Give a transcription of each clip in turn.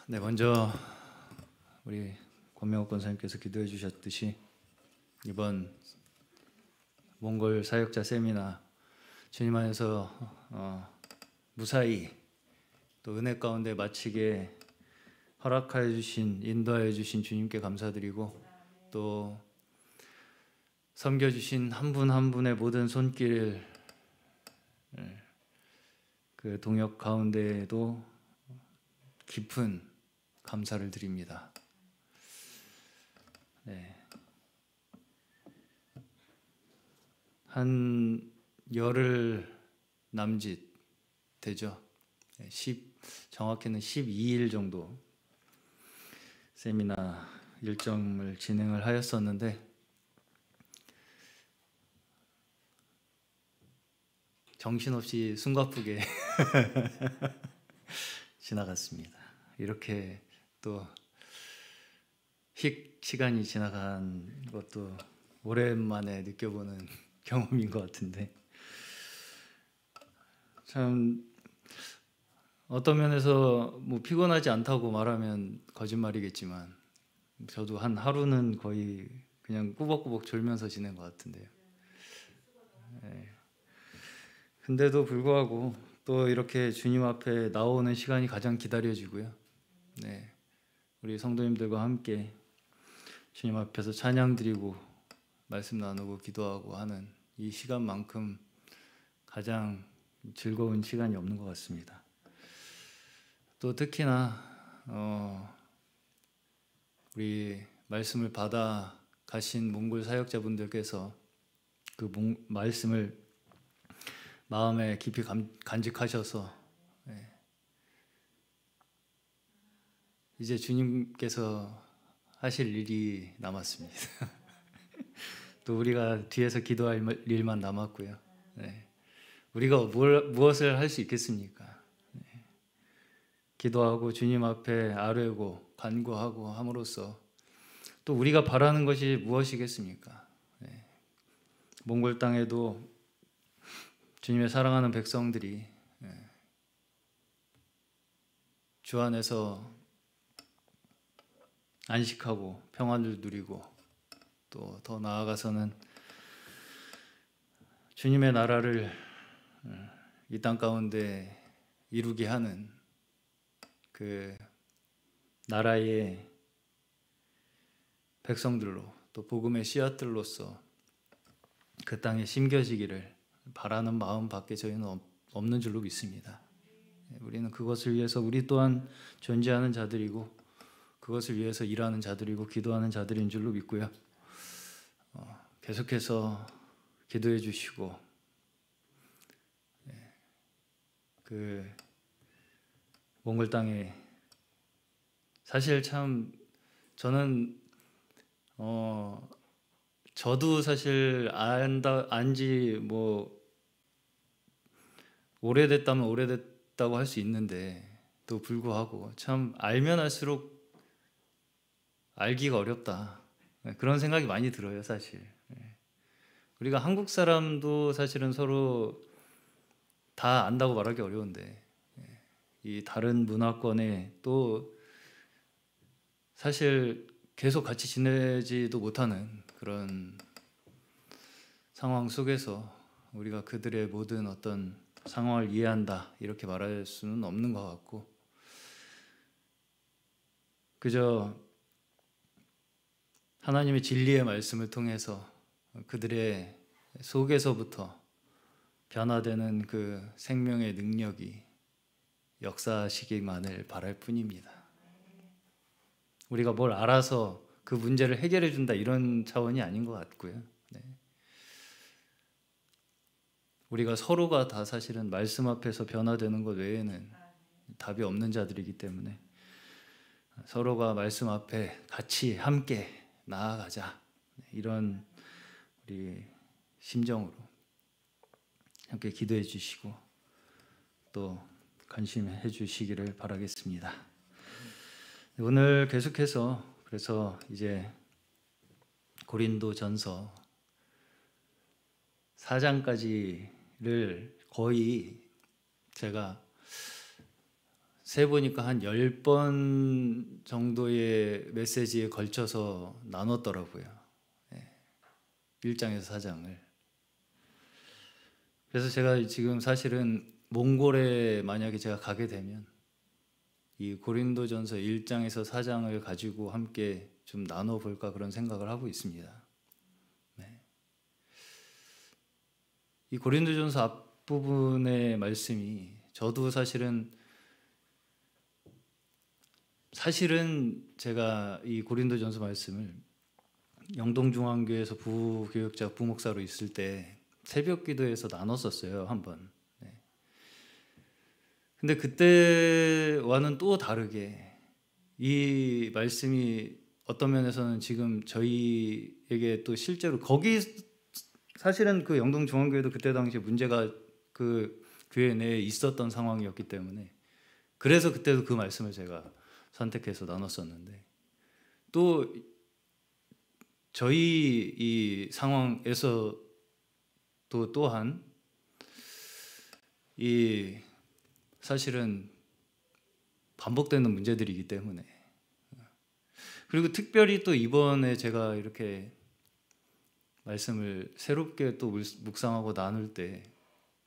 네, 먼저 우리 권명옥 권사님께서 기도해 주셨듯이 이번 몽골 사역자 세미나 주님 안에서 무사히 또 은혜 가운데 마치게 허락하여 주신, 인도하여 주신 주님께 감사드리고, 또 섬겨주신 한 분 한 분의 모든 손길, 그 동역 가운데에도 깊은 감사를 드립니다. 네. 한 열흘 남짓 되죠. 정확히는 12일 정도 세미나 일정을 진행을 하였었는데, 정신없이 숨가쁘게 지나갔습니다. 이렇게 또 시간이 지나간 것도 오랜만에 느껴보는 경험인 것 같은데, 참 어떤 면에서 뭐 피곤하지 않다고 말하면 거짓말이겠지만, 저도 한 하루는 거의 그냥 꾸벅꾸벅 졸면서 지낸 것 같은데요. 네. 근데도 불구하고 또 이렇게 주님 앞에 나오는 시간이 가장 기다려지고요. 네. 우리 성도님들과 함께 주님 앞에서 찬양 드리고 말씀 나누고 기도하고 하는 이 시간만큼 가장 즐거운 시간이 없는 것 같습니다. 또 특히나 우리 말씀을 받아 가신 몽골 사역자분들께서 그 말씀을 마음에 깊이 간직하셔서 이제 주님께서 하실 일이 남았습니다. 또 우리가 뒤에서 기도할 일만 남았고요. 네. 우리가 무엇을 할 수 있겠습니까? 네. 기도하고 주님 앞에 아뢰고 간구하고 함으로써 또 우리가 바라는 것이 무엇이겠습니까? 네. 몽골 땅에도 주님의 사랑하는 백성들이 주 안에서 안식하고 평안을 누리고, 또 더 나아가서는 주님의 나라를 이 땅 가운데 이루게 하는 그 나라의 백성들로, 또 복음의 씨앗들로서 그 땅에 심겨지기를 바라는 마음밖에 저희는 없는 줄로 믿습니다. 우리는 그것을 위해서 우리 또한 존재하는 자들이고, 그것을 위해서 일하는 자들이고 기도하는 자들인 줄로 믿고요. 계속해서 기도해 주시고, 그 몽골 땅에 사실 참 저는 저도 사실 안지 뭐 오래됐다면 오래됐다고 할 수 있는데, 또 불구하고 참 알면 알수록 알기가 어렵다, 그런 생각이 많이 들어요. 사실 우리가 한국 사람도 사실은 서로 다 안다고 말하기 어려운데, 이 다른 문화권에 또 사실 계속 같이 지내지도 못하는 그런 상황 속에서 우리가 그들의 모든 어떤 상황을 이해한다 이렇게 말할 수는 없는 것 같고, 그저 하나님의 진리의 말씀을 통해서 그들의 속에서부터 변화되는 그 생명의 능력이 역사하시기만을 바랄 뿐입니다. 우리가 뭘 알아서 그 문제를 해결해 준다 이런 차원이 아닌 것 같고요. 네. 우리가 서로가 다 사실은 말씀 앞에서 변화되는 것 외에는 답이 없는 자들이기 때문에 서로가 말씀 앞에 같이 함께 나아가자, 이런 우리 심정으로 함께 기도해 주시고 또 관심해 주시기를 바라겠습니다. 오늘 계속해서 그래서 이제 고린도전서 4장까지를 거의 제가 세보니까 한 10번 정도의 메시지에 걸쳐서 나눴더라고요. 1장에서 4장을. 그래서 제가 지금 사실은 몽골에 만약에 제가 가게 되면 이 고린도전서 1장에서 4장을 가지고 함께 좀 나눠볼까 그런 생각을 하고 있습니다. 이 고린도전서 앞부분의 말씀이 저도 사실은 제가 이 고린도전서 말씀을 영동중앙교회에서 부교육자 부목사로 있을 때 새벽 기도에서 나눴었어요, 한번. 근데 그때와는 또 다르게 이 말씀이 어떤 면에서는 지금 저희에게 또 실제로 거기 사실은 그 영동중앙교회도 그때 당시에 문제가 그 교회 내에 있었던 상황이었기 때문에 그래서 그때도 그 말씀을 제가 선택해서 나눴었는데 또 저희 이 상황에서 또 또한 이 사실은 반복되는 문제들이기 때문에 그리고 특별히 또 이번에 제가 이렇게 말씀을 새롭게 또 묵상하고 나눌 때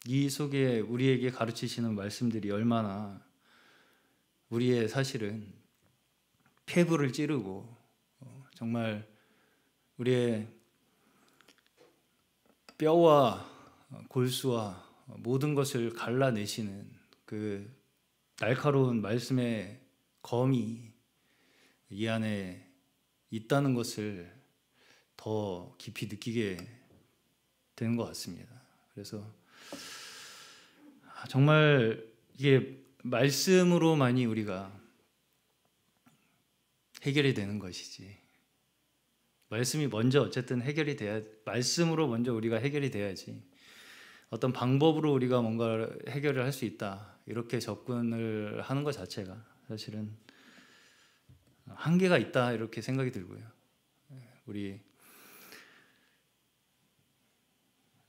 이 속에 우리에게 가르치시는 말씀들이 얼마나 우리의 사실은 폐부를 찌르고 정말 우리의 뼈와 골수와 모든 것을 갈라내시는 그 날카로운 말씀의 검이 이 안에 있다는 것을 더 깊이 느끼게 되는 것 같습니다. 그래서 정말 이게 말씀으로만이 우리가 해결이 되는 것이지 말씀이 먼저 어쨌든 해결이 돼야 말씀으로 먼저 우리가 해결이 돼야지 어떤 방법으로 우리가 뭔가 해결을 할 수 있다 이렇게 접근을 하는 것 자체가 사실은 한계가 있다 이렇게 생각이 들고요. 우리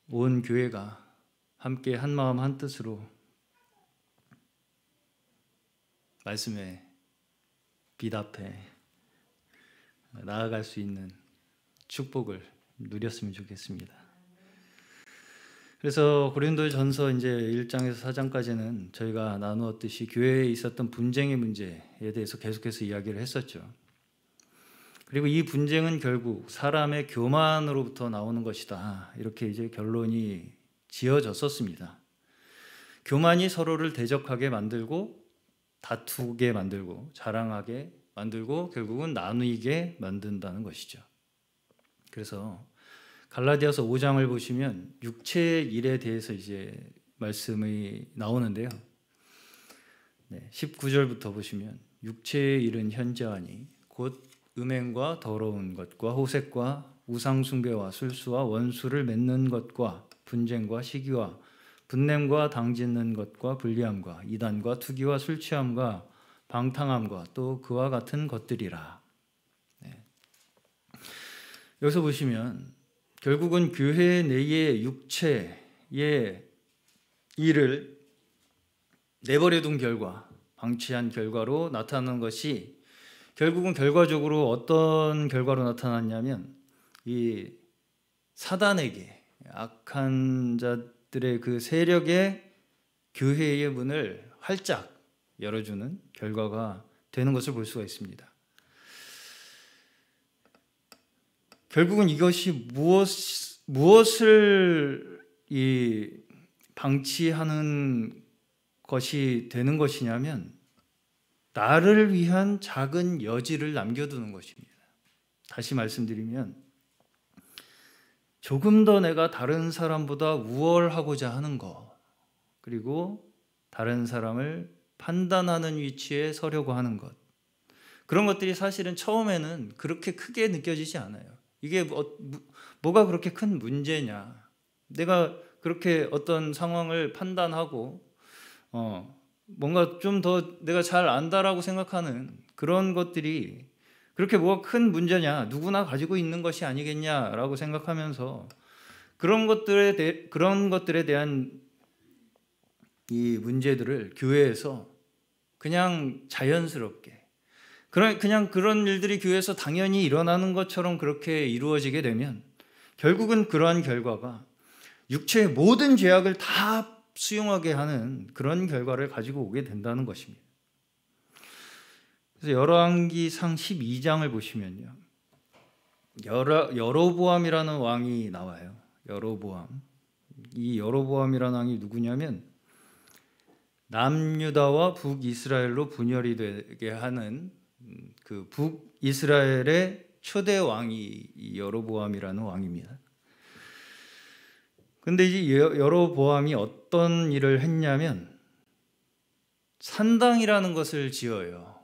온 교회가 함께 한 마음 한 뜻으로 말씀에 빛 앞에 나아갈 수 있는 축복을 누렸으면 좋겠습니다. 그래서 고린도전서 이제 1장에서 4장까지는 저희가 나누었듯이 교회에 있었던 분쟁의 문제에 대해서 계속해서 이야기를 했었죠. 그리고 이 분쟁은 결국 사람의 교만으로부터 나오는 것이다. 이렇게 이제 결론이 지어졌었습니다. 교만이 서로를 대적하게 만들고 다투게 만들고 자랑하게 만들고 결국은 나누게 만든다는 것이죠. 그래서 갈라디아서 5장을 보시면 육체의 일에 대해서 이제 말씀이 나오는데요. 19절부터 보시면 육체의 일은 현저하니 곧 음행과 더러운 것과 호색과 우상숭배와 술수와 원수를 맺는 것과 분쟁과 시기와 분냄과 당짓는 것과 불리함과 이단과 투기와 술취함과 방탕함과 또 그와 같은 것들이라. 여기서 보시면 결국은 교회 내의 육체의 일을 내버려둔 결과, 방치한 결과로 나타나는 것이 결국은 결과적으로 어떤 결과로 나타났냐면 이 사단에게 악한 자들의 그 세력의 교회의 문을 활짝 열어주는 결과가 되는 것을 볼 수가 있습니다. 결국은 이것이 무엇을 이 방치하는 것이 되는 것이냐면 나를 위한 작은 여지를 남겨두는 것입니다. 다시 말씀드리면 조금 더 내가 다른 사람보다 우월하고자 하는 것, 그리고 다른 사람을 판단하는 위치에 서려고 하는 것, 그런 것들이 사실은 처음에는 그렇게 크게 느껴지지 않아요. 이게 뭐가 그렇게 큰 문제냐, 내가 그렇게 어떤 상황을 판단하고 뭔가 좀 더 내가 잘 안다라고 생각하는 그런 것들이 그렇게 뭐가 큰 문제냐, 누구나 가지고 있는 것이 아니겠냐라고 생각하면서 그런 것들에 대한 이 문제들을 교회에서 그냥 자연스럽게 그냥 그런 일들이 교회에서 당연히 일어나는 것처럼 그렇게 이루어지게 되면 결국은 그러한 결과가 육체의 모든 죄악을 다 수용하게 하는 그런 결과를 가지고 오게 된다는 것입니다. 그래서 열왕기상 12장을 보시면요, 여로보암이라는 왕이 나와요. 여로보암. 이 여로보암이라는 왕이 누구냐면 남유다와 북이스라엘로 분열이 되게 하는 그 북이스라엘의 초대 왕이 이 여로보암이라는 왕입니다. 근데 이 여로보암이 어떤 일을 했냐면 산당이라는 것을 지어요.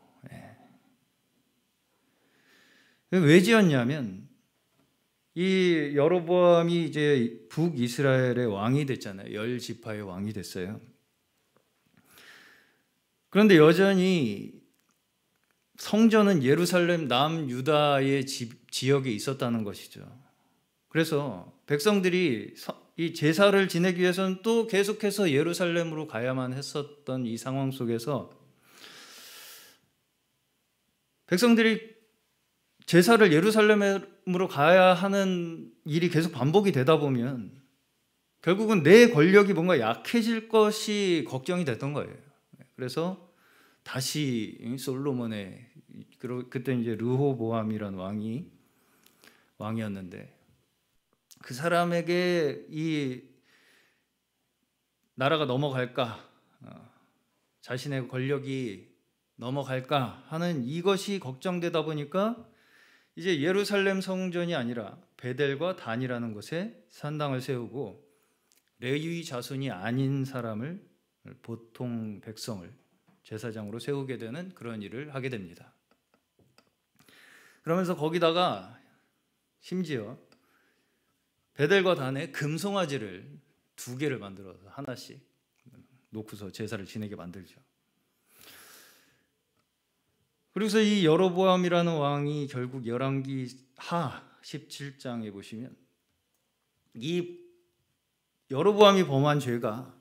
왜 지었냐면 이 여로보암이 이제 북이스라엘의 왕이 됐잖아요. 10지파의 왕이 됐어요. 그런데 여전히 성전은 예루살렘 남유다의 지역에 있었다는 것이죠. 그래서 백성들이 이 제사를 지내기 위해서는 또 계속해서 예루살렘으로 가야만 했었던 이 상황 속에서 백성들이 제사를 예루살렘으로 가야 하는 일이 계속 반복이 되다 보면 결국은 내 권력이 뭔가 약해질 것이 걱정이 됐던 거예요. 그래서 다시 솔로몬의 그때 이제 르호보암이라는 왕이었는데 그 사람에게 이 나라가 넘어갈까, 자신의 권력이 넘어갈까 하는 이것이 걱정되다 보니까 이제 예루살렘 성전이 아니라 베델과 단이라는 곳에 산당을 세우고 레위 자손이 아닌 사람을, 보통 백성을 제사장으로 세우게 되는 그런 일을 하게 됩니다. 그러면서 거기다가 심지어 베델과 단에 금송아지를 2개를 만들어서 하나씩 놓고서 제사를 지내게 만들죠. 그래서 이 여로보암이라는 왕이 결국 열왕기하 17장에 보시면 이 여로보암이 범한 죄가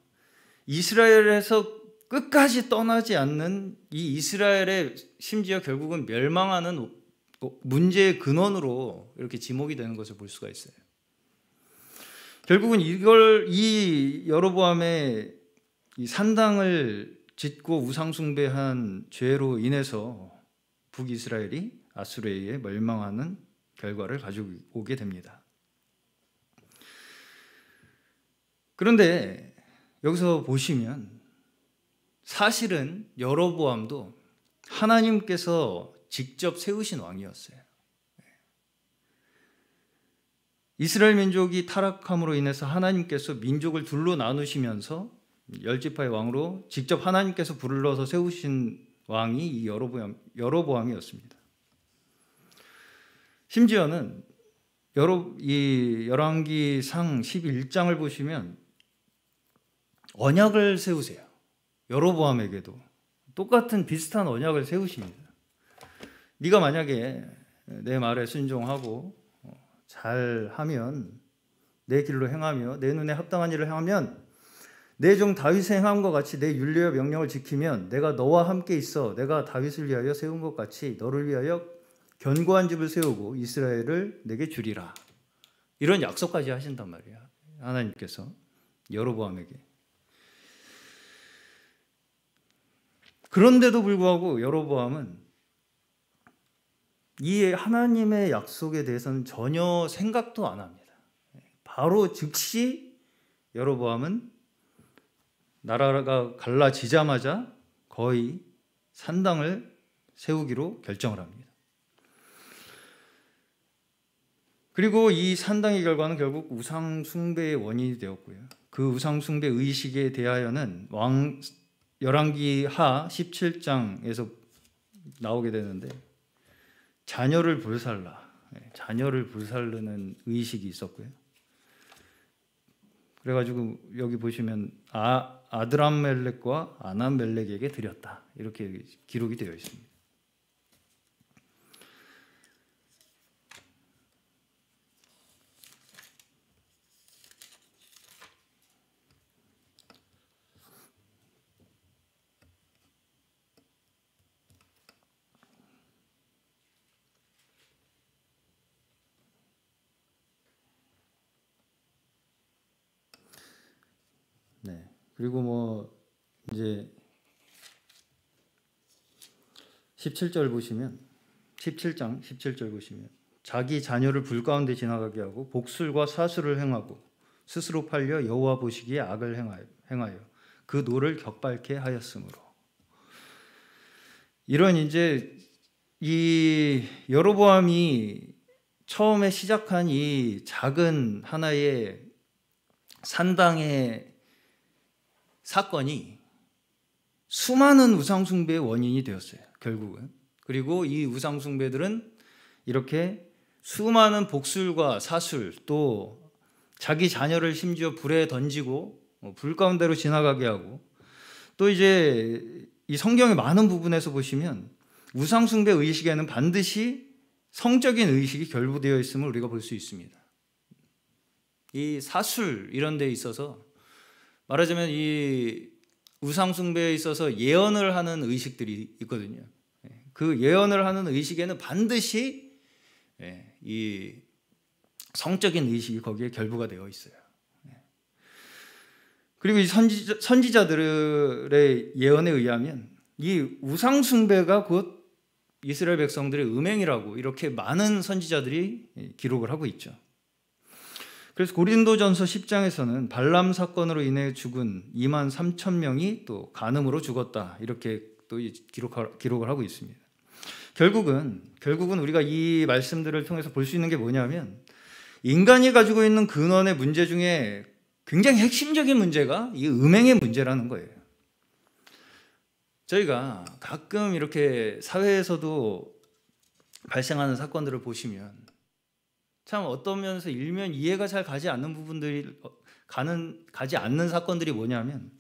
이스라엘에서 끝까지 떠나지 않는 이 이스라엘의 심지어 결국은 멸망하는 문제의 근원으로 이렇게 지목이 되는 것을 볼 수가 있어요. 결국은 이 여로보암의 이 산당을 짓고 우상 숭배한 죄로 인해서 북이스라엘이 아수르에 의해 멸망하는 결과를 가지고 오게 됩니다. 그런데 여기서 보시면 사실은 여로보암도 하나님께서 직접 세우신 왕이었어요. 이스라엘 민족이 타락함으로 인해서 하나님께서 민족을 둘로 나누시면서 10지파의 왕으로 직접 하나님께서 불러서 세우신 왕이 이 여로보암이었습니다. 심지어는 이 열왕기상 11장을 보시면 언약을 세우세요. 여로보암에게도 똑같은 비슷한 언약을 세우십니다. 네가 만약에 내 말에 순종하고 잘하면, 내 길로 행하며 내 눈에 합당한 일을 행하면, 내 종 다윗의 행함과 같이 내 윤례와 명령을 지키면 내가 너와 함께 있어 내가 다윗을 위하여 세운 것 같이 너를 위하여 견고한 집을 세우고 이스라엘을 내게 주리라. 이런 약속까지 하신단 말이야, 하나님께서 여로보암에게. 그런데도 불구하고 여로보암은 이 하나님의 약속에 대해서는 전혀 생각도 안 합니다. 바로 즉시 여로보암은 나라가 갈라지자마자 거의 산당을 세우기로 결정을 합니다. 그리고 이 산당의 결과는 결국 우상 숭배의 원인이 되었고요. 그 우상 숭배 의식에 대하여는 열왕기하 17장에서 나오게 되는데 자녀를 불살르는 의식이 있었고요. 그래가지고 여기 보시면 아드람멜렉과 아남멜렉에게 드렸다, 이렇게 기록이 되어 있습니다. 그리고 뭐 이제 17절 보시면 17장 17절 보시면 자기 자녀를 불 가운데 지나가게 하고 복술과 사술을 행하고 스스로 팔려 여호와 보시기에 악을 행하여 그 노를 격발케 하였으므로. 이런 이제 이 여로보암이 처음에 시작한 이 작은 하나의 산당의 사건이 수많은 우상숭배의 원인이 되었어요, 결국은. 그리고 이 우상숭배들은 이렇게 수많은 복술과 사술, 또 자기 자녀를 심지어 불에 던지고 불 가운데로 지나가게 하고, 또 이제 이 성경의 많은 부분에서 보시면 우상숭배 의식에는 반드시 성적인 의식이 결부되어 있음을 우리가 볼 수 있습니다. 이 사술 이런 데 있어서 말하자면 이 우상숭배에 있어서 예언을 하는 의식들이 있거든요. 그 예언을 하는 의식에는 반드시 이 성적인 의식이 거기에 결부가 되어 있어요. 그리고 이 선지자들의 예언에 의하면 이 우상숭배가 곧 이스라엘 백성들의 음행이라고 이렇게 많은 선지자들이 기록을 하고 있죠. 그래서 고린도전서 10장에서는 발람 사건으로 인해 죽은 2만 3천 명이 또 간음으로 죽었다, 이렇게 또 기록을 하고 있습니다. 결국은 우리가 이 말씀들을 통해서 볼 수 있는 게 뭐냐면, 인간이 가지고 있는 근원의 문제 중에 굉장히 핵심적인 문제가 이 음행의 문제라는 거예요. 저희가 가끔 이렇게 사회에서도 발생하는 사건들을 보시면 참 어떤 면에서 일면 이해가 잘 가지 않는 부분들이 가지 않는 사건들이 뭐냐면,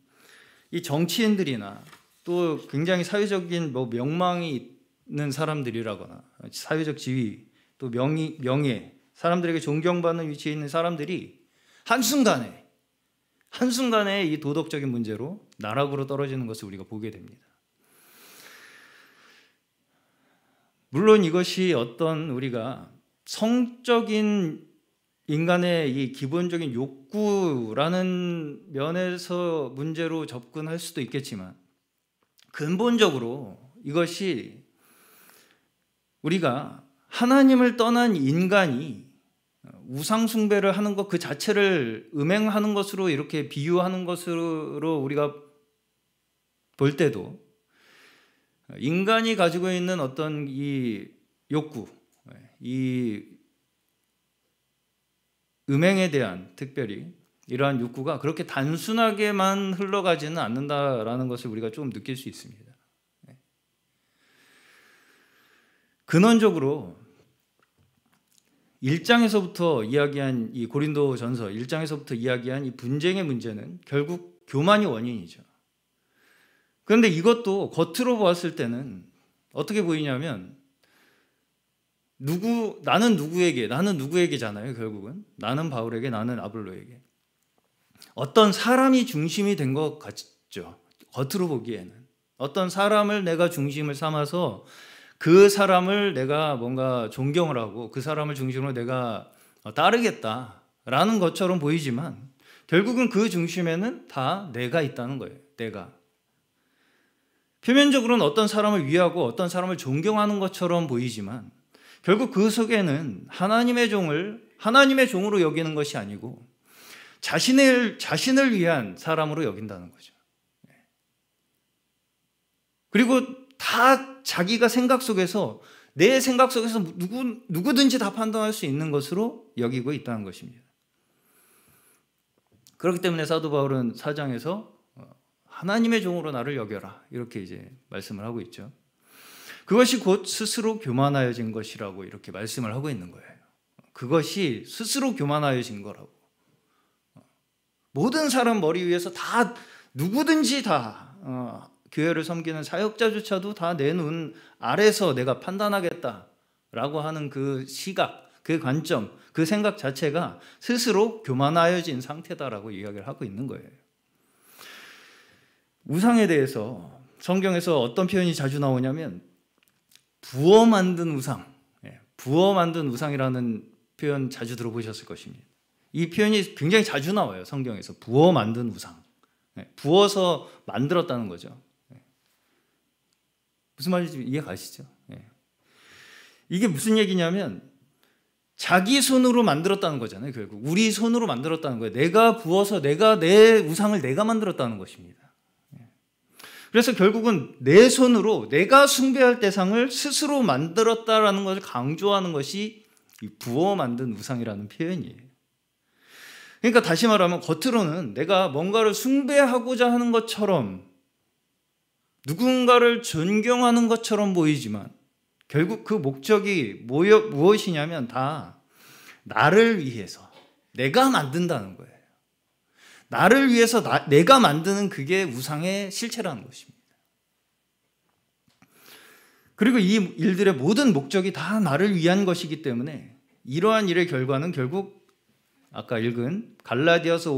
이 정치인들이나 또 굉장히 사회적인 뭐 명망이 있는 사람들이라거나 사회적 지위, 또 명예, 사람들에게 존경받는 위치에 있는 사람들이 한순간에 이 도덕적인 문제로 나락으로 떨어지는 것을 우리가 보게 됩니다. 물론 이것이 어떤 우리가 성적인 인간의 이 기본적인 욕구라는 면에서 문제로 접근할 수도 있겠지만, 근본적으로 이것이 우리가 하나님을 떠난 인간이 우상숭배를 하는 것 그 자체를 음행하는 것으로 이렇게 비유하는 것으로 우리가 볼 때도, 인간이 가지고 있는 어떤 이 욕구, 이 음행에 대한 특별히 이러한 욕구가 그렇게 단순하게만 흘러가지는 않는다라는 것을 우리가 좀 느낄 수 있습니다. 근원적으로 1장에서부터 이야기한 이 고린도전서 1장에서부터 이야기한 이 분쟁의 문제는 결국 교만이 원인이죠. 그런데 이것도 겉으로 보았을 때는 어떻게 보이냐면, 나는 누구에게잖아요. 결국은 나는 바울에게, 나는 아볼로에게 어떤 사람이 중심이 된 것 같죠. 겉으로 보기에는 어떤 사람을 내가 중심을 삼아서 그 사람을 내가 뭔가 존경을 하고 그 사람을 중심으로 내가 따르겠다라는 것처럼 보이지만, 결국은 그 중심에는 다 내가 있다는 거예요. 내가. 표면적으로는 어떤 사람을 위하고 어떤 사람을 존경하는 것처럼 보이지만, 결국 그 속에는 하나님의 종으로 여기는 것이 아니고 자신을 위한 사람으로 여긴다는 거죠. 그리고 다 자기가 내 생각 속에서 누구든지 다 판단할 수 있는 것으로 여기고 있다는 것입니다. 그렇기 때문에 사도 바울은 4장에서 하나님의 종으로 나를 여겨라, 이렇게 이제 말씀을 하고 있죠. 그것이 곧 스스로 교만하여진 것이라고 이렇게 말씀을 하고 있는 거예요. 그것이 스스로 교만하여진 거라고. 모든 사람 머리 위에서 다 누구든지 다 교회를 섬기는 사역자조차도 다 내 눈 아래서 내가 판단하겠다라고 하는 그 시각, 그 관점, 그 생각 자체가 스스로 교만하여진 상태다라고 이야기를 하고 있는 거예요. 우상에 대해서 성경에서 어떤 표현이 자주 나오냐면 부어 만든 우상이라는 표현 자주 들어보셨을 것입니다. 이 표현이 굉장히 자주 나와요. 성경에서 부어 만든 우상. 부어서 만들었다는 거죠. 무슨 말인지 이해 가시죠? 이게 무슨 얘기냐면 자기 손으로 만들었다는 거잖아요. 결국 우리 손으로 만들었다는 거예요. 내가 부어서 내가 내 우상을 내가 만들었다는 것입니다. 그래서 결국은 내 손으로 내가 숭배할 대상을 스스로 만들었다라는 것을 강조하는 것이 이 부어 만든 우상이라는 표현이에요. 그러니까 다시 말하면 겉으로는 내가 뭔가를 숭배하고자 하는 것처럼 누군가를 존경하는 것처럼 보이지만 결국 그 목적이 무엇이냐면 다 나를 위해서 내가 만든다는 거예요. 나를 위해서 내가 만드는 그게 우상의 실체라는 것입니다. 그리고 이 일들의 모든 목적이 다 나를 위한 것이기 때문에 이러한 일의 결과는 결국 아까 읽은 갈라디아서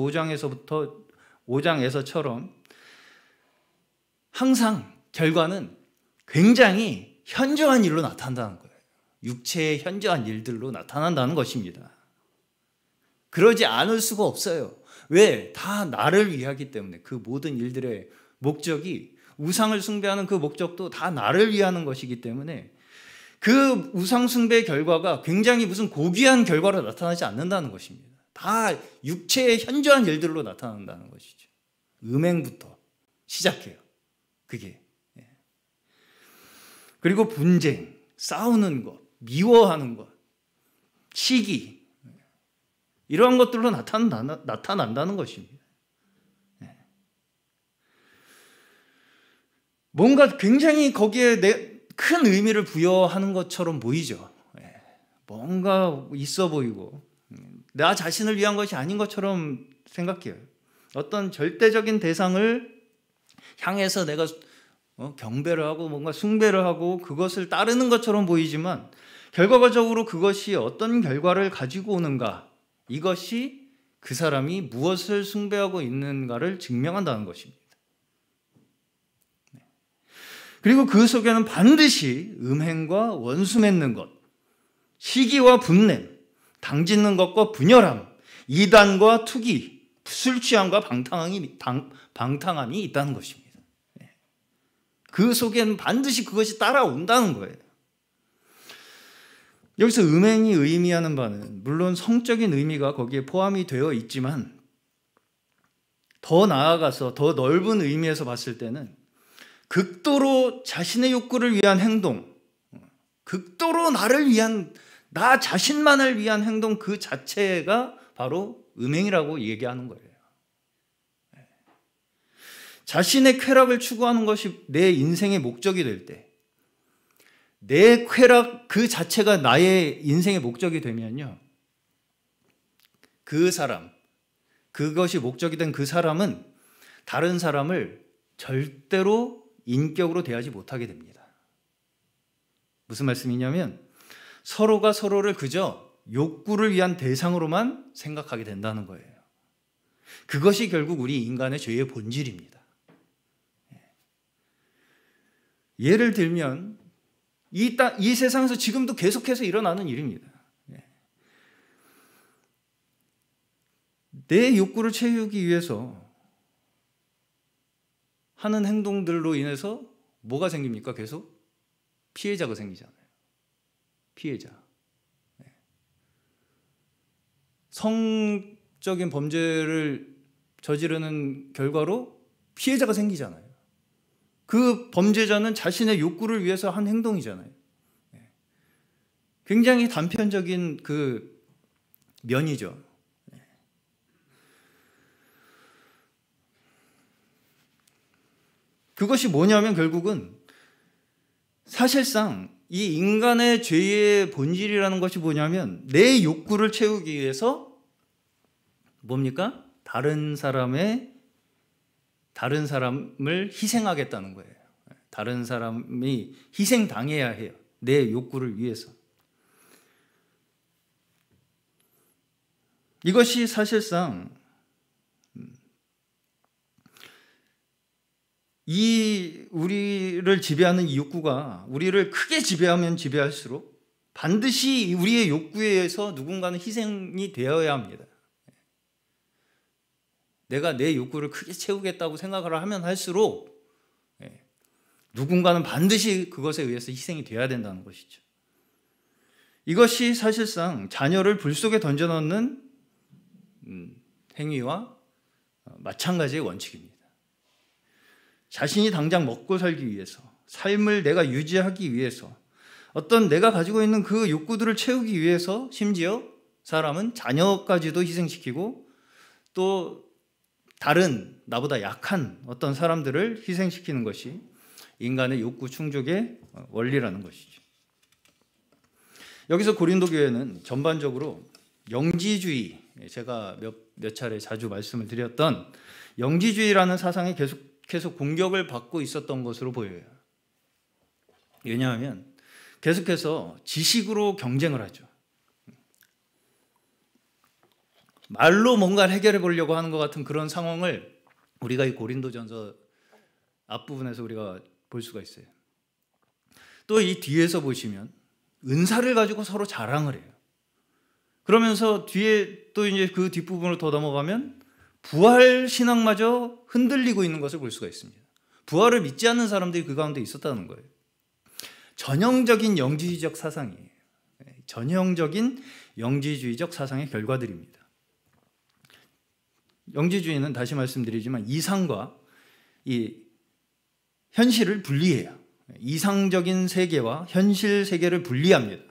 5장에서처럼 항상 결과는 굉장히 현저한 일로 나타난다는 거예요. 육체의 현저한 일들로 나타난다는 것입니다. 그러지 않을 수가 없어요. 왜? 다 나를 위하기 때문에 그 모든 일들의 목적이 우상을 숭배하는 그 목적도 다 나를 위하는 것이기 때문에 그 우상 숭배의 결과가 굉장히 무슨 고귀한 결과로 나타나지 않는다는 것입니다. 다 육체의 현저한 일들로 나타난다는 것이죠. 음행부터 시작해요. 그게. 그리고 분쟁, 싸우는 것, 미워하는 것, 시기 이러한 것들로 나타난다는 것입니다. 뭔가 굉장히 거기에 큰 의미를 부여하는 것처럼 보이죠. 뭔가 있어 보이고 나 자신을 위한 것이 아닌 것처럼 생각해요. 어떤 절대적인 대상을 향해서 내가 경배를 하고 뭔가 숭배를 하고 그것을 따르는 것처럼 보이지만 결과적으로 그것이 어떤 결과를 가지고 오는가, 이것이 그 사람이 무엇을 숭배하고 있는가를 증명한다는 것입니다. 그리고 그 속에는 반드시 음행과 원수 맺는 것, 시기와 분냄, 당짓는 것과 분열함, 이단과 투기, 술 취함과 방탕함이 있다는 것입니다. 그 속에는 반드시 그것이 따라온다는 거예요. 여기서 음행이 의미하는 바는 물론 성적인 의미가 거기에 포함이 되어 있지만 더 나아가서 더 넓은 의미에서 봤을 때는 극도로 자신의 욕구를 위한 행동, 극도로 나를 위한, 나 자신만을 위한 행동 그 자체가 바로 음행이라고 얘기하는 거예요. 자신의 쾌락을 추구하는 것이 내 인생의 목적이 될 때, 내 쾌락 그 자체가 나의 인생의 목적이 되면요, 그 사람, 그것이 목적이 된 그 사람은 다른 사람을 절대로 인격으로 대하지 못하게 됩니다. 무슨 말씀이냐면 서로가 서로를 그저 욕구를 위한 대상으로만 생각하게 된다는 거예요. 그것이 결국 우리 인간의 죄의 본질입니다. 예를 들면 이 세상에서 지금도 계속해서 일어나는 일입니다. 내 욕구를 채우기 위해서 하는 행동들로 인해서 뭐가 생깁니까? 계속 피해자가 생기잖아요. 피해자. 성적인 범죄를 저지르는 결과로 피해자가 생기잖아요. 그 범죄자는 자신의 욕구를 위해서 한 행동이잖아요. 굉장히 단편적인 그 면이죠. 그것이 뭐냐면 결국은 사실상 이 인간의 죄의 본질이라는 것이 뭐냐면 내 욕구를 채우기 위해서 뭡니까? 다른 사람을 희생하겠다는 거예요. 다른 사람이 희생당해야 해요. 내 욕구를 위해서. 이것이 사실상 우리를 지배하는 이 욕구가 우리를 크게 지배하면 지배할수록 반드시 우리의 욕구에 의해서 누군가는 희생이 되어야 합니다. 내가 내 욕구를 크게 채우겠다고 생각을 하면 할수록 누군가는 반드시 그것에 의해서 희생이 돼야 된다는 것이죠. 이것이 사실상 자녀를 불 속에 던져넣는 행위와 마찬가지의 원칙입니다. 자신이 당장 먹고 살기 위해서, 삶을 내가 유지하기 위해서, 어떤 내가 가지고 있는 그 욕구들을 채우기 위해서 심지어 사람은 자녀까지도 희생시키고 또 다른 나보다 약한 어떤 사람들을 희생시키는 것이 인간의 욕구 충족의 원리라는 것이죠. 여기서 고린도 교회는 전반적으로 영지주의, 제가 몇 차례 자주 말씀을 드렸던 영지주의라는 사상에 계속 공격을 받고 있었던 것으로 보여요. 왜냐하면 계속해서 지식으로 경쟁을 하죠. 말로 뭔가를 해결해 보려고 하는 것 같은 그런 상황을 우리가 이 고린도전서 앞부분에서 우리가 볼 수가 있어요. 또 이 뒤에서 보시면 은사를 가지고 서로 자랑을 해요. 그러면서 뒤에 또 이제 그 뒷부분을 더 넘어가면 부활 신앙마저 흔들리고 있는 것을 볼 수가 있습니다. 부활을 믿지 않는 사람들이 그 가운데 있었다는 거예요. 전형적인 영지주의적 사상이에요. 전형적인 영지주의적 사상의 결과들입니다. 영지주의는 다시 말씀드리지만 이상과 이 현실을 분리해요. 이상적인 세계와 현실 세계를 분리합니다.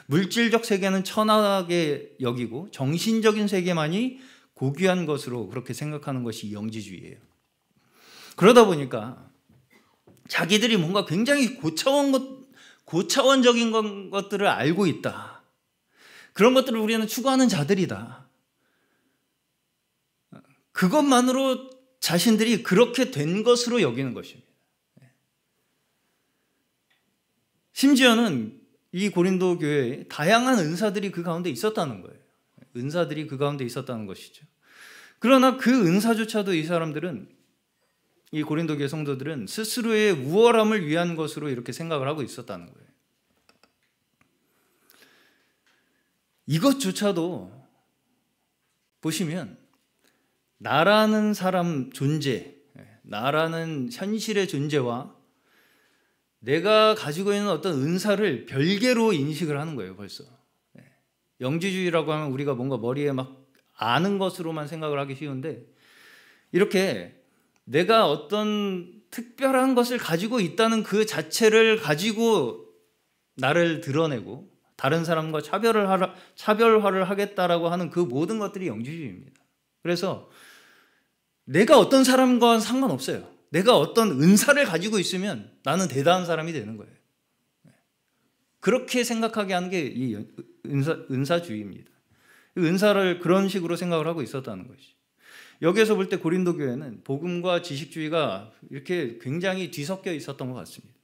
물질적 세계는 천하게 여기고 정신적인 세계만이 고귀한 것으로 그렇게 생각하는 것이 영지주의예요. 그러다 보니까 자기들이 뭔가 굉장히 고차원적인 것들을 알고 있다. 그런 것들을 우리는 추구하는 자들이다. 그것만으로 자신들이 그렇게 된 것으로 여기는 것입니다. 심지어는 이 고린도 교회에 다양한 은사들이 그 가운데 있었다는 거예요. 은사들이 그 가운데 있었다는 것이죠. 그러나 그 은사조차도 이 사람들은, 이 고린도 교회 성도들은 스스로의 우월함을 위한 것으로 이렇게 생각을 하고 있었다는 거예요. 이것조차도 보시면 나라는 사람 존재, 나라는 현실의 존재와 내가 가지고 있는 어떤 은사를 별개로 인식을 하는 거예요, 벌써. 영지주의라고 하면 우리가 뭔가 머리에 막 아는 것으로만 생각을 하기 쉬운데, 이렇게 내가 어떤 특별한 것을 가지고 있다는 그 자체를 가지고 나를 드러내고 다른 사람과 차별화를 하겠다라고 하는 그 모든 것들이 영지주의입니다. 그래서 내가 어떤 사람과는 상관없어요. 내가 어떤 은사를 가지고 있으면 나는 대단한 사람이 되는 거예요. 그렇게 생각하게 하는 게 이 은사주의입니다. 은사를 그런 식으로 생각을 하고 있었다는 것이. 여기에서 볼 때 고린도 교회는 복음과 지식주의가 이렇게 굉장히 뒤섞여 있었던 것 같습니다.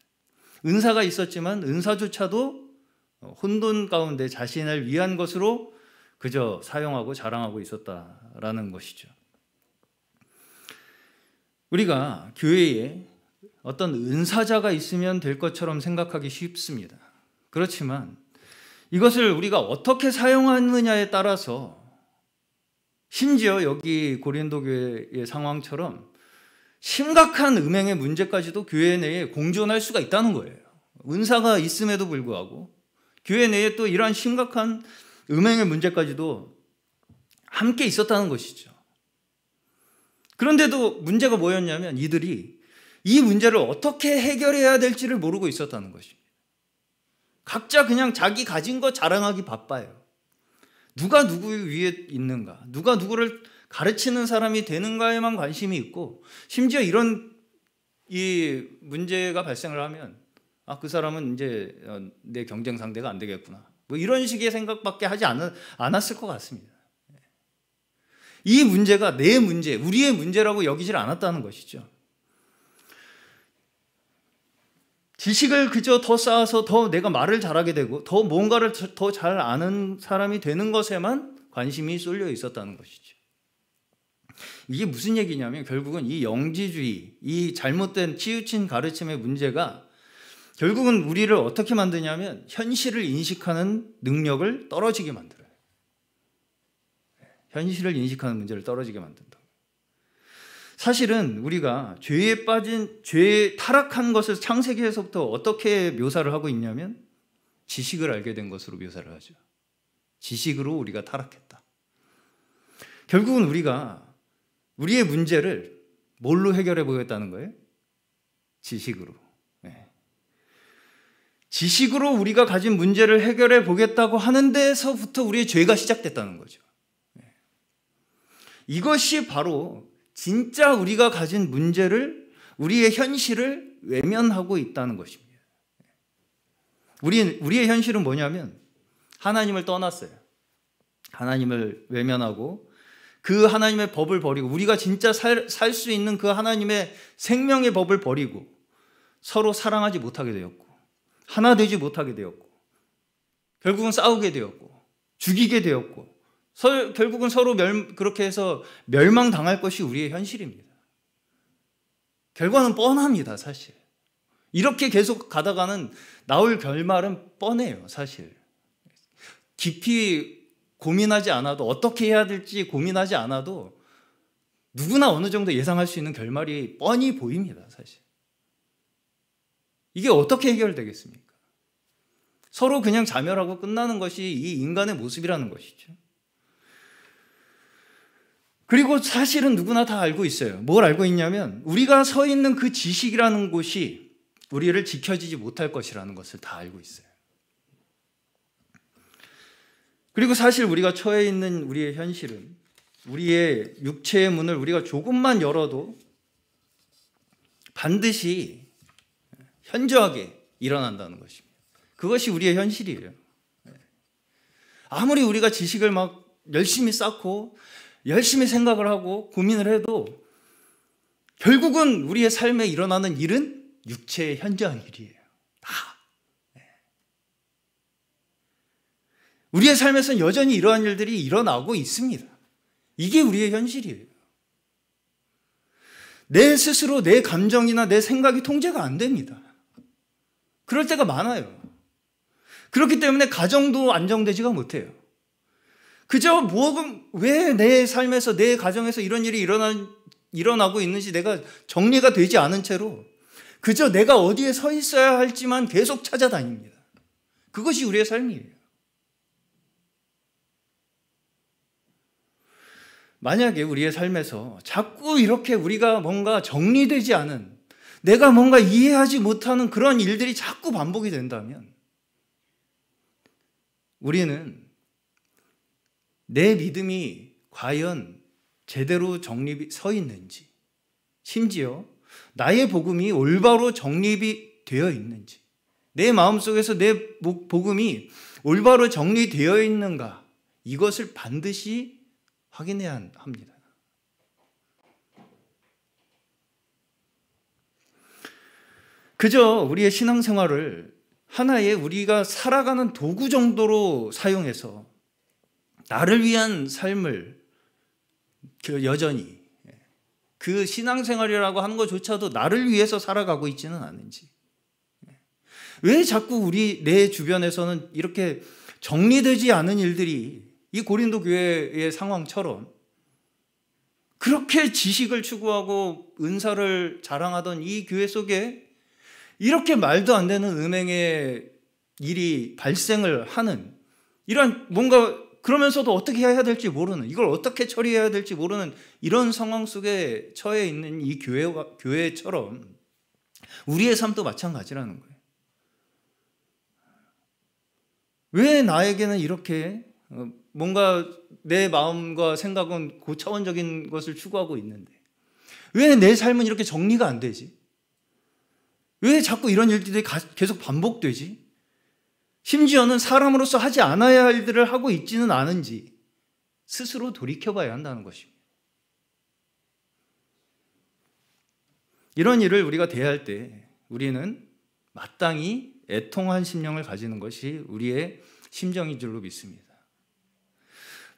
은사가 있었지만 은사조차도 혼돈 가운데 자신을 위한 것으로 그저 사용하고 자랑하고 있었다라는 것이죠. 우리가 교회에 어떤 은사자가 있으면 될 것처럼 생각하기 쉽습니다. 그렇지만 이것을 우리가 어떻게 사용하느냐에 따라서, 심지어 여기 고린도 교회의 상황처럼 심각한 음행의 문제까지도 교회 내에 공존할 수가 있다는 거예요. 은사가 있음에도 불구하고 교회 내에 또 이러한 심각한 음행의 문제까지도 함께 있었다는 것이죠. 그런데도 문제가 뭐였냐면 이들이 이 문제를 어떻게 해결해야 될지를 모르고 있었다는 것입니다. 각자 그냥 자기 가진 거 자랑하기 바빠요. 누가 누구 위에 있는가, 누가 누구를 가르치는 사람이 되는가에만 관심이 있고, 심지어 이런 이 문제가 발생을 하면 그 사람은 이제 내 경쟁 상대가 안 되겠구나, 뭐 이런 식의 생각밖에 하지 않았을 것 같습니다. 이 문제가 내 문제, 우리의 문제라고 여기질 않았다는 것이죠. 지식을 그저 더 쌓아서 더 내가 말을 잘하게 되고 더 뭔가를 더 잘 아는 사람이 되는 것에만 관심이 쏠려 있었다는 것이죠. 이게 무슨 얘기냐면 결국은 이 영지주의, 이 잘못된 치우친 가르침의 문제가 결국은 우리를 어떻게 만드냐면 현실을 인식하는 능력을 떨어지게 만들어요. 현실을 인식하는 문제를 떨어지게 만든다. 사실은 우리가 죄에 타락한 것을 창세기에서부터 어떻게 묘사를 하고 있냐면 지식을 알게 된 것으로 묘사를 하죠. 지식으로 우리가 타락했다. 결국은 우리가 우리의 문제를 뭘로 해결해 보겠다는 거예요? 지식으로. 네. 지식으로 우리가 가진 문제를 해결해 보겠다고 하는 데서부터 우리의 죄가 시작됐다는 거죠. 네. 이것이 바로 진짜 우리가 가진 문제를, 우리의 현실을 외면하고 있다는 것입니다. 우리의 현실은 뭐냐면 하나님을 떠났어요. 하나님을 외면하고 그 하나님의 법을 버리고 우리가 진짜 살 수 있는 그 하나님의 생명의 법을 버리고 서로 사랑하지 못하게 되었고 하나 되지 못하게 되었고 결국은 싸우게 되었고 죽이게 되었고 결국은 서로 그렇게 해서 멸망당할 것이 우리의 현실입니다. 결과는 뻔합니다, 사실. 이렇게 계속 가다가는 나올 결말은 뻔해요, 사실. 깊이 고민하지 않아도, 어떻게 해야 될지 고민하지 않아도 누구나 어느 정도 예상할 수 있는 결말이 뻔히 보입니다, 사실. 이게 어떻게 해결되겠습니까? 서로 그냥 자멸하고 끝나는 것이 이 인간의 모습이라는 것이죠. 그리고 사실은 누구나 다 알고 있어요. 뭘 알고 있냐면 우리가 서 있는 그 지식이라는 곳이 우리를 지켜지지 못할 것이라는 것을 다 알고 있어요. 그리고 사실 우리가 처해 있는 우리의 현실은 우리의 육체의 문을 우리가 조금만 열어도 반드시 현저하게 일어난다는 것입니다. 그것이 우리의 현실이에요. 아무리 우리가 지식을 막 열심히 쌓고 열심히 생각을 하고 고민을 해도 결국은 우리의 삶에 일어나는 일은 육체의 현저한 일이에요. 다. 우리의 삶에서는 여전히 이러한 일들이 일어나고 있습니다. 이게 우리의 현실이에요. 내 스스로 내 감정이나 내 생각이 통제가 안 됩니다. 그럴 때가 많아요. 그렇기 때문에 가정도 안정되지가 못해요. 그저 왜 내 삶에서 내 가정에서 이런 일이 일어나고 있는지 내가 정리가 되지 않은 채로 그저 내가 어디에 서 있어야 할지만 계속 찾아다닙니다. 그것이 우리의 삶이에요. 만약에 우리의 삶에서 자꾸 이렇게 우리가 뭔가 정리되지 않은, 내가 뭔가 이해하지 못하는 그런 일들이 자꾸 반복이 된다면 우리는 내 믿음이 과연 제대로 정립이 서 있는지, 심지어 나의 복음이 올바로 정립이 되어 있는지, 내 마음속에서 내 복음이 올바로 정리되어 있는가, 이것을 반드시 확인해야 합니다. 그저 우리의 신앙생활을 하나의 우리가 살아가는 도구 정도로 사용해서 나를 위한 삶을 여전히 그 신앙생활이라고 하는 것조차도 나를 위해서 살아가고 있지는 않은지, 왜 자꾸 내 주변에서는 이렇게 정리되지 않은 일들이 이 고린도 교회의 상황처럼 그렇게 지식을 추구하고 은사를 자랑하던 이 교회 속에 이렇게 말도 안 되는 음행의 일이 발생을 하는, 이런 뭔가 그러면서도 어떻게 해야 될지 모르는, 이걸 어떻게 처리해야 될지 모르는 이런 상황 속에 처해 있는 이 교회처럼 우리의 삶도 마찬가지라는 거예요. 왜 나에게는 이렇게 뭔가 내 마음과 생각은 고차원적인 것을 추구하고 있는데 왜 내 삶은 이렇게 정리가 안 되지? 왜 자꾸 이런 일들이 계속 반복되지? 심지어는 사람으로서 하지 않아야 할 일들을 하고 있지는 않은지 스스로 돌이켜봐야 한다는 것입니다. 이런 일을 우리가 대할 때 우리는 마땅히 애통한 심령을 가지는 것이 우리의 심정인 줄로 믿습니다.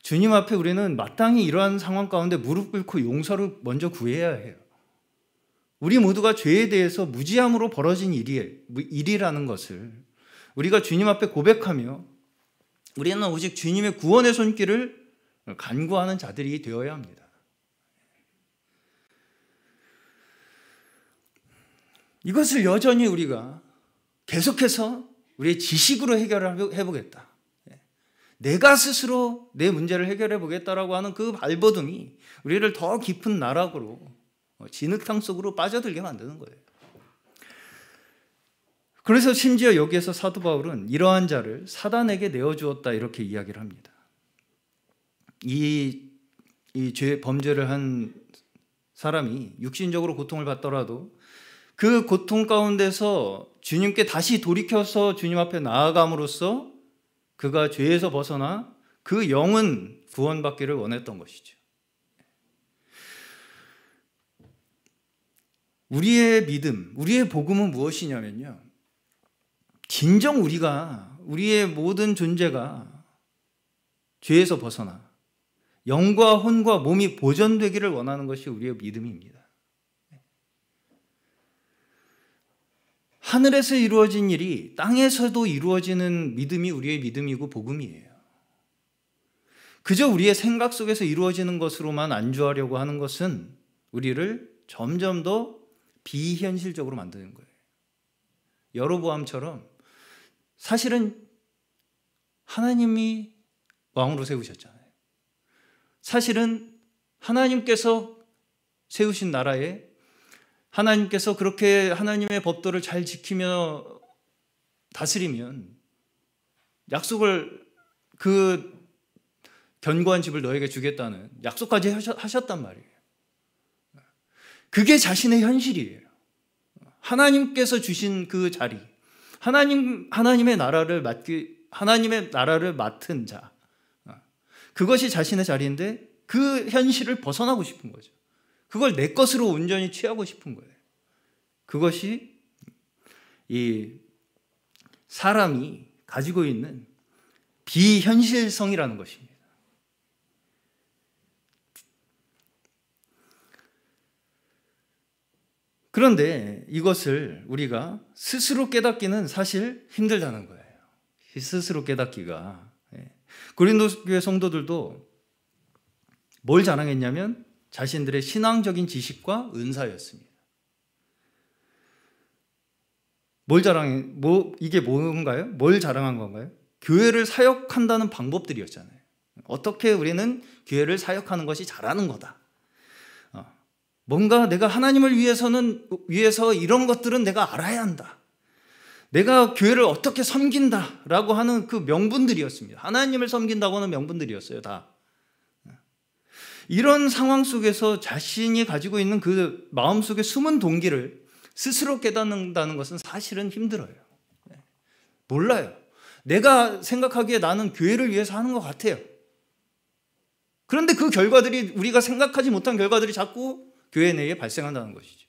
주님 앞에 우리는 마땅히 이러한 상황 가운데 무릎 꿇고 용서를 먼저 구해야 해요. 우리 모두가 죄에 대해서 무지함으로 벌어진 일이라는 것을 우리가 주님 앞에 고백하며 우리는 오직 주님의 구원의 손길을 간구하는 자들이 되어야 합니다. 이것을 여전히 우리가 계속해서 우리의 지식으로 해결을 해보겠다, 내가 스스로 내 문제를 해결해 보겠다라고 하는 그 발버둥이 우리를 더 깊은 나락으로, 진흙탕 속으로 빠져들게 만드는 거예요. 그래서 심지어 여기에서 사도 바울은 이러한 자를 사단에게 내어주었다 이렇게 이야기를 합니다. 이 범죄를 한 사람이 육신적으로 고통을 받더라도 그 고통 가운데서 주님께 다시 돌이켜서 주님 앞에 나아감으로써 그가 죄에서 벗어나 그 영은 구원받기를 원했던 것이죠. 우리의 믿음, 우리의 복음은 무엇이냐면요, 진정 우리의 모든 존재가 죄에서 벗어나 영과 혼과 몸이 보존되기를 원하는 것이 우리의 믿음입니다. 하늘에서 이루어진 일이 땅에서도 이루어지는 믿음이 우리의 믿음이고 복음이에요. 그저 우리의 생각 속에서 이루어지는 것으로만 안주하려고 하는 것은 우리를 점점 더 비현실적으로 만드는 거예요. 여로보암처럼 사실은 하나님이 왕으로 세우셨잖아요. 사실은 하나님께서 세우신 나라에 하나님께서 그렇게 하나님의 법도를 잘 지키며 다스리면 약속을, 그 견고한 집을 너에게 주겠다는 약속까지 하셨단 말이에요. 그게 자신의 현실이에요. 하나님께서 주신 그 자리, 하나님의 나라를 맡은 자, 그것이 자신의 자리인데 그 현실을 벗어나고 싶은 거죠. 그걸 내 것으로 온전히 취하고 싶은 거예요. 그것이 이 사람이 가지고 있는 비현실성이라는 것입니다. 그런데 이것을 우리가 스스로 깨닫기는 사실 힘들다는 거예요. 스스로 깨닫기가. 고린도 교회 성도들도 뭘 자랑했냐면 자신들의 신앙적인 지식과 은사였습니다. 이게 뭔가요? 뭘 자랑한 건가요? 교회를 사역한다는 방법들이었잖아요. 어떻게 우리는 교회를 사역하는 것이 잘하는 거다. 뭔가 내가 하나님을 위해서 이런 것들은 내가 알아야 한다. 내가 교회를 어떻게 섬긴다라고 하는 그 명분들이었습니다. 하나님을 섬긴다고 하는 명분들이었어요, 다. 이런 상황 속에서 자신이 가지고 있는 그 마음속의 숨은 동기를 스스로 깨닫는다는 것은 사실은 힘들어요. 몰라요. 내가 생각하기에 나는 교회를 위해서 하는 것 같아요. 그런데 그 결과들이, 우리가 생각하지 못한 결과들이 자꾸 교회 내에 발생한다는 것이죠.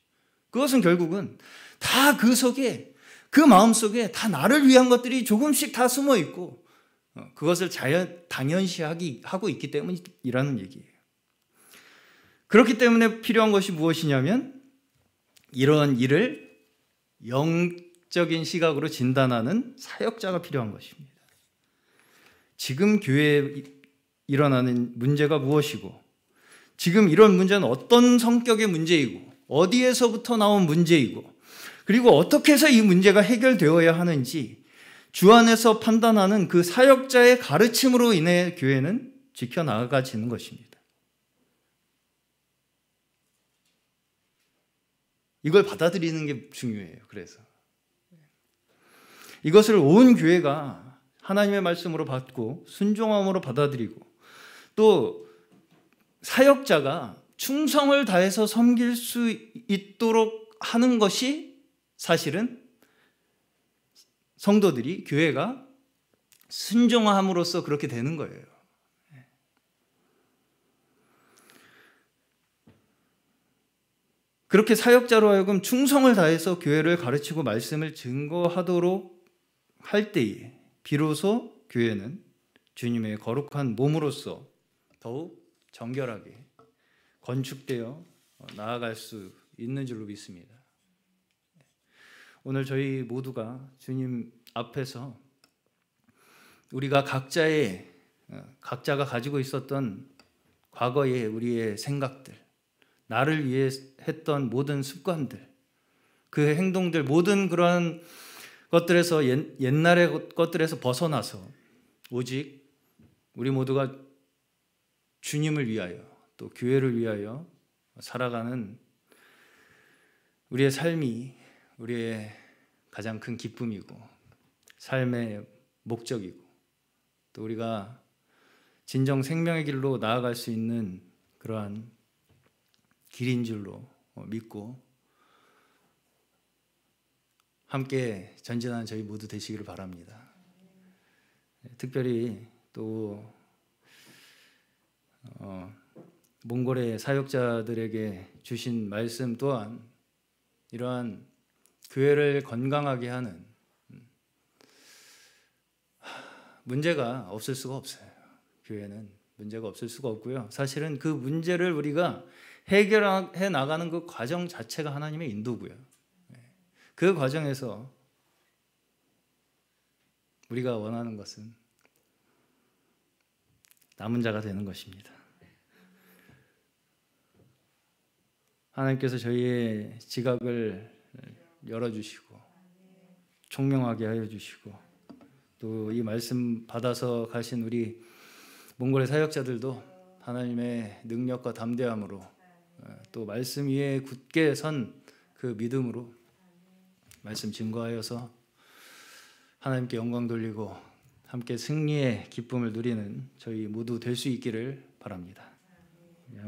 그것은 결국은 다 그 속에, 그 마음속에 다 나를 위한 것들이 조금씩 다 숨어 있고 그것을 당연시하고 있기 때문이라는 얘기예요. 그렇기 때문에 필요한 것이 무엇이냐면 이런 일을 영적인 시각으로 진단하는 사역자가 필요한 것입니다. 지금 교회에 일어나는 문제가 무엇이고, 지금 이런 문제는 어떤 성격의 문제이고, 어디에서부터 나온 문제이고, 그리고 어떻게 해서 이 문제가 해결되어야 하는지 주 안에서 판단하는 그 사역자의 가르침으로 인해 교회는 지켜나가지는 것입니다. 이걸 받아들이는 게 중요해요. 그래서 이것을 온 교회가 하나님의 말씀으로 받고 순종함으로 받아들이고, 또 사역자가 충성을 다해서 섬길 수 있도록 하는 것이 사실은 성도들이, 교회가 순종함으로써 그렇게 되는 거예요. 그렇게 사역자로 하여금 충성을 다해서 교회를 가르치고 말씀을 증거하도록 할 때에 비로소 교회는 주님의 거룩한 몸으로서 더욱 정결하게 건축되어 나아갈 수 있는 줄로 믿습니다. 오늘 저희 모두가 주님 앞에서 우리가 각자가 가지고 있었던 과거의 우리의 생각들, 나를 위해 했던 모든 습관들, 그 행동들 모든 그러한 것들에서 옛날의 것들에서 벗어나서 오직 우리 모두가 주님을 위하여 또 교회를 위하여 살아가는 우리의 삶이 우리의 가장 큰 기쁨이고 삶의 목적이고 또 우리가 진정 생명의 길로 나아갈 수 있는 그러한 길인 줄로 믿고 함께 전진하는 저희 모두 되시기를 바랍니다. 특별히 또 몽골의 사역자들에게 주신 말씀 또한 이러한 교회를 건강하게 하는 문제가 없을 수가 없어요. 교회는 문제가 없을 수가 없고요. 사실은 그 문제를 우리가 해결해 나가는 그 과정 자체가 하나님의 인도고요. 그 과정에서 우리가 원하는 것은 남은 자가 되는 것입니다. 하나님께서 저희의 지각을 열어주시고 총명하게 하여 주시고 또 이 말씀 받아서 가신 우리 몽골의 사역자들도 하나님의 능력과 담대함으로 또 말씀 위에 굳게 선 그 믿음으로 말씀 증거하여서 하나님께 영광 돌리고 함께 승리의 기쁨을 누리는 저희 모두 될 수 있기를 바랍니다.